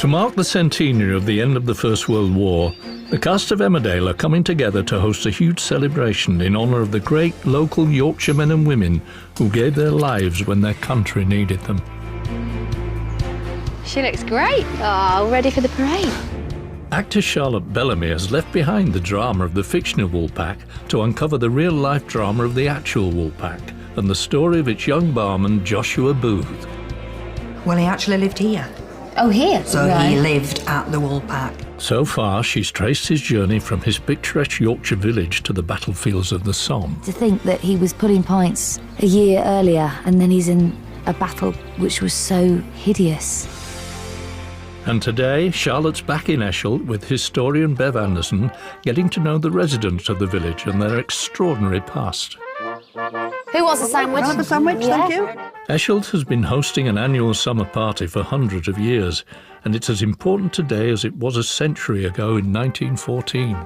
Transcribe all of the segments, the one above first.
To mark the centenary of the end of the First World War, the cast of Emmerdale are coming together to host a huge celebration in honour of the great local Yorkshire men and women who gave their lives when their country needed them. She looks great. Oh, ready for the parade. Actor Charlotte Bellamy has left behind the drama of the fictional Woolpack to uncover the real-life drama of the actual Woolpack and the story of its young barman Joshua Booth. Well, he actually lived here. Oh, here? So right. He lived at the Woolpack. So far, she's traced his journey from his picturesque Yorkshire village to the battlefields of the Somme. To think that he was putting pints a year earlier and then he's in a battle which was so hideous. And today, Charlotte's back in Esholt with historian Bev Anderson, getting to know the residents of the village and their extraordinary past. Who wants a sandwich? Another sandwich, Yeah. thank you. Esholt has been hosting an annual summer party for hundreds of years, and it's as important today as it was a century ago in 1914.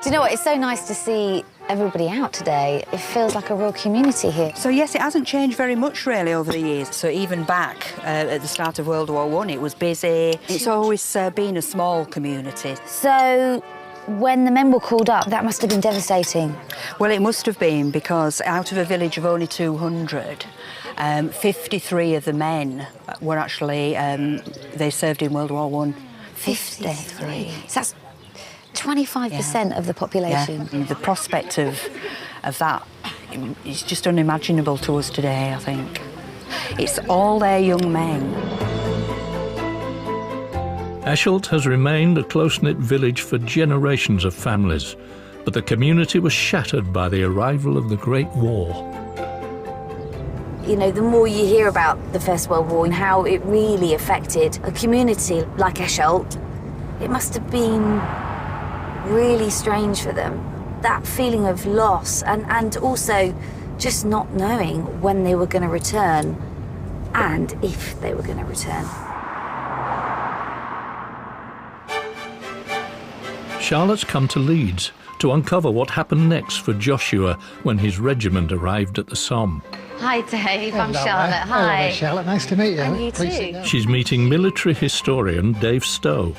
Do you know what? It's so nice to see everybody out today. It feels like a real community here. So, yes, it hasn't changed very much, really, over the years. So even back at the start of World War I, it was busy. It's always been a small community. So, when the men were called up, that must have been devastating. Well, it must have been, because out of a village of only 200, 53 of the men were actually, they served in World War I. 53. So that's 25% of the population. Yeah. And the prospect of that is just unimaginable to us today, I think. It's all their young men. Esholt has remained a close-knit village for generations of families, but the community was shattered by the arrival of the Great War. You know, the more you hear about the First World War and how it really affected a community like Esholt, it must have been really strange for them. That feeling of loss and also just not knowing when they were going to return and if they were going to return. Charlotte's come to Leeds to uncover what happened next for Joshua when his regiment arrived at the Somme. Hi, Dave. I'm Hello, Charlotte. there. Hi. Hello, Charlotte. Nice to meet you. And you Please too. sit down. She's meeting military historian Dave Stowe.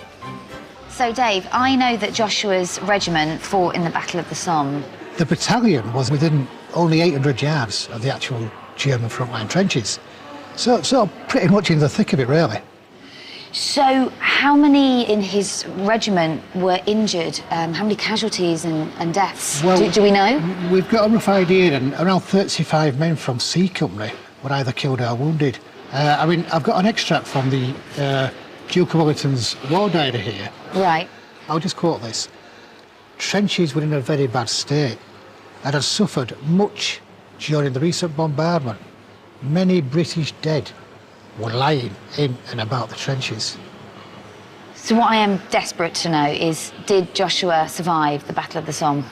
So, Dave, I know that Joshua's regiment fought in the Battle of the Somme. The battalion was within only 800 yards of the actual German frontline trenches. So pretty much in the thick of it, really. So, how many in his regiment were injured? How many casualties and deaths? Well, do we know? We've got a rough idea, and around 35 men from C Company were either killed or wounded. I mean, I've got an extract from the Duke of Wellington's war diary here. Right. I'll just quote this. Trenches were in a very bad state and had suffered much during the recent bombardment. Many British dead were lying in and about the trenches. So what I am desperate to know is, did Joshua survive the Battle of the Somme?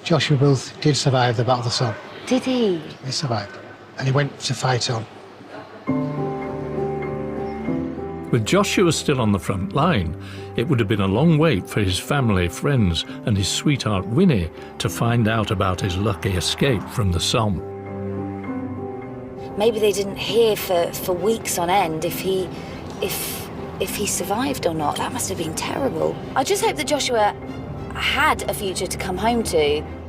Joshua Booth did survive the Battle of the Somme. Did he? He survived, and he went to fight on. With Joshua still on the front line, it would have been a long wait for his family, friends and his sweetheart Winnie to find out about his lucky escape from the Somme. Maybe they didn't hear for weeks on end if he survived or not. That must have been terrible. I just hope that Joshua had a future to come home to.